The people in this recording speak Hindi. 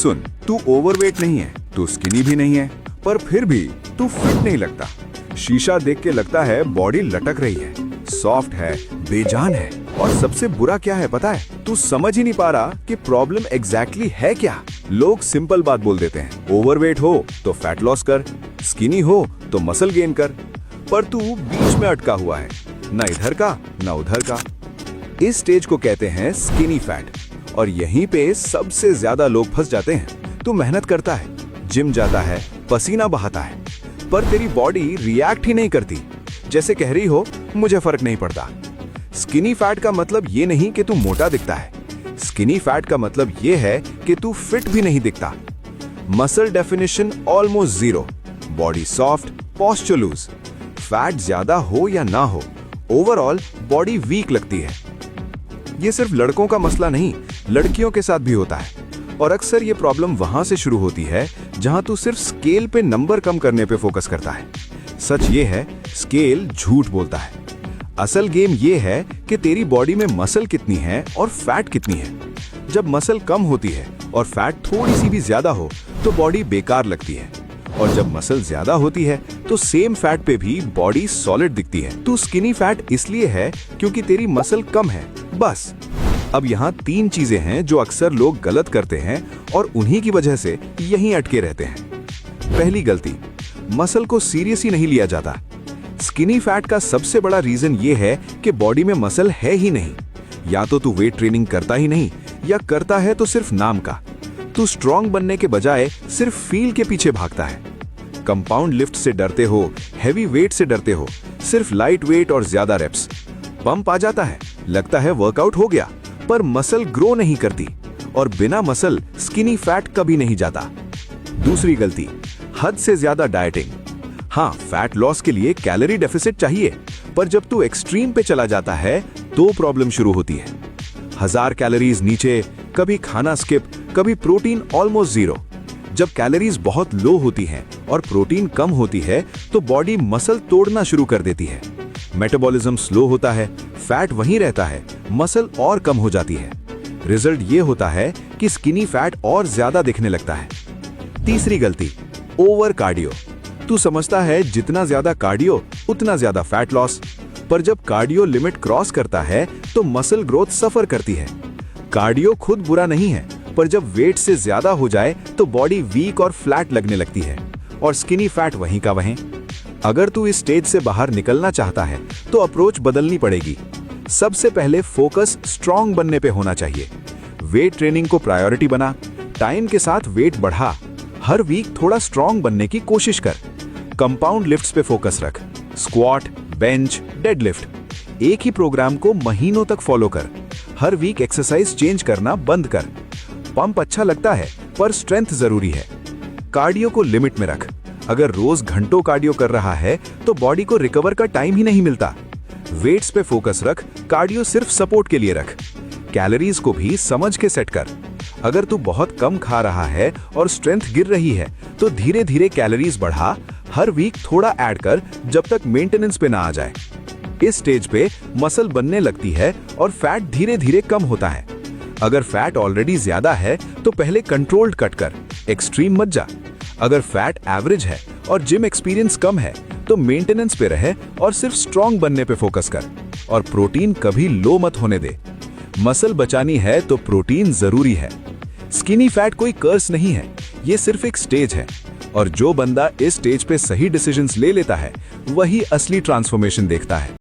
सुन, तू ओवरवेट नहीं है, तू स्किनी भी नहीं है, पर फिर भी तू फिट नहीं लगता। शीशा देख के लगता है बॉडी लटक रही है, सॉफ्ट है, बेजान है। और सबसे बुरा क्या है पता है? तू समझ ही नहीं पा रहा कि प्रॉब्लम एग्जैक्टली है क्या। लोग सिंपल बात बोल देते हैं, ओवरवेट हो तो फैट लॉस कर, स्किनी हो तो मसल गेन कर, पर तू बीच में अटका हुआ है, न इधर का न उधर का। इस स्टेज को कहते हैं स्किनी फैट, और यहीं पे सबसे ज्यादा लोग फंस जाते हैं। तू मेहनत करता है, जिम जाता है, पसीना बहाता है, पर तेरी बॉडी रिएक्ट ही नहीं करती। जैसे कह रही हो मुझे फर्क नहीं पड़ता। स्किनी फैट का मतलब ये नहीं कि तू मोटा दिखता है, स्किनी फैट का मतलब ये है कि तू फिट भी नहीं दिखता। Muscle definition almost zero, body soft, posture loose. Fat ज्यादा हो या ना हो, ओवरऑल बॉडी वीक लगती है। ये सिर्फ लड़कों का मसला नहीं, लड़कियों के साथ भी होता है। और अक्सर ये प्रॉब्लम वहां से शुरू होती है जहां तू सिर्फ स्केल पे नंबर कम करने पे फोकस करता है। सच ये है, स्केल झूठ बोलता है। असल गेम ये है कि तेरी बॉडी में मसल कितनी है और फैट कितनी है। जब मसल कम होती है और फैट थोड़ी सी भी ज्यादा हो तो बॉडी बेकार लगती है, और जब मसल ज्यादा होती है तो सेम फैट पे भी बॉडी सॉलिड दिखती है। तू स्किनी फैट इसलिए है क्योंकि तेरी मसल कम है, बस। अब यहाँ 3 चीजें हैं जो अक्सर लोग गलत करते हैं और उन्हीं की वजह से यहीं अटके रहते हैं। पहली गलती, मसल को सीरियस ही नहीं लिया जाता। स्किनी फैट का सबसे बड़ा रीजन ये है कि बॉडी में मसल है ही नहीं। या तो तू वेट ट्रेनिंग करता ही नहीं, या करता है तो सिर्फ नाम का। तू स्ट्रांग बनने के बजाय सिर्फ फील के पीछे भागता है। कंपाउंड लिफ्ट से डरते हो, हैवी वेट से डरते हो, सिर्फ लाइट वेट और ज्यादा रेप्स। पंप आ जाता है, लगता है वर्कआउट हो गया, पर मसल ग्रो नहीं करती, और बिना मसल स्किनी फैट कभी नहीं जाता। दूसरी गलती, हद से ज्यादा डाइटिंग। हाँ, फैट लॉस के लिए कैलोरी डेफिसिट चाहिए, पर जब तू एक्सट्रीम पे चला जाता है तो प्रॉब्लम शुरू होती है। 1000 कैलोरीज नीचे, कभी खाना स्किप, कभी प्रोटीन ऑलमोस्ट जीरो। जब कैलोरीज बहुत लो होती हैं और प्रोटीन कम होती है तो बॉडी मसल तोड़ना शुरू कर देती है। मेटाबॉलिज्म स्लो होता है, फैट वहीं रहता है, मसल और कम हो जाती है। रिजल्ट ये होता है कि स्किनी फैट और ज्यादा दिखने लगता है। तीसरी गलती, ओवर कार्डियो। तू समझता है जितना ज्यादा कार्डियो उतना ज्यादा फैट लॉस, पर जब कार्डियो लिमिट क्रॉस करता है तो मसल ग्रोथ सफर करती है। कार्डियो खुद बुरा नहीं है, पर जब वेट से ज्यादा हो जाए तो बॉडी वीक और फ्लैट लगने लगती है, और स्किनी फैट वहीं का वहीं। अगर तू इस स्टेज से बाहर निकलना चाहता है तो अप्रोच बदलनी पड़ेगी। सबसे पहले फोकस स्ट्रांग बनने पे होना चाहिए। वेट ट्रेनिंग को प्रायोरिटी बना, टाइम के साथ वेट बढ़ा, हर वीक थोड़ा स्ट्रांग बनने की कोशिश कर। कंपाउंड लिफ्ट्स पे फोकस रख, स्क्वाट, बेंच, डेडलिफ्ट। एक ही प्रोग्राम को महीनों तक फॉलो कर। हर वीक एक्सरसाइज चेंज करना बंद कर। पंप अच्छा लगता है, पर स्ट्रेंथ जरूरी है। कार्डियो को लिमिट में रख। अगर रोज घंटों कार्डियो कर रहा है तो बॉडी को रिकवर का टाइम ही नहीं मिलता। वेट्स पे फोकस रख, कार्डियो सिर्फ सपोर्ट के लिए रख। कैलोरीज को भी समझ के सेट कर। अगर तू बहुत कम खा रहा है और स्ट्रेंथ गिर रही है तो धीरे धीरे कैलोरीज बढ़ा, हर वीक थोड़ा ऐड कर जब तक मेंटेनेंस पे ना आ जाए। इस स्टेज पे मसल बनने लगती है और फैट धीरे धीरे कम होता है। अगर फैट ऑलरेडी ज्यादा है तो पहले कंट्रोल्ड कट कर, एक्सट्रीम मत जा। अगर फैट एवरेज है और जिम एक्सपीरियंस कम है तो मेंटेनेंस पे रहे और सिर्फ स्ट्रांग बनने पे फोकस कर, और प्रोटीन कभी लो मत होने दे। मसल बचानी है तो प्रोटीन जरूरी है। स्किनी फैट कोई कर्स नहीं है, ये सिर्फ एक स्टेज है, और जो बंदा इस स्टेज पे सही डिसीजंस ले लेता है वही असली ट्रांसफॉर्मेशन देखता है।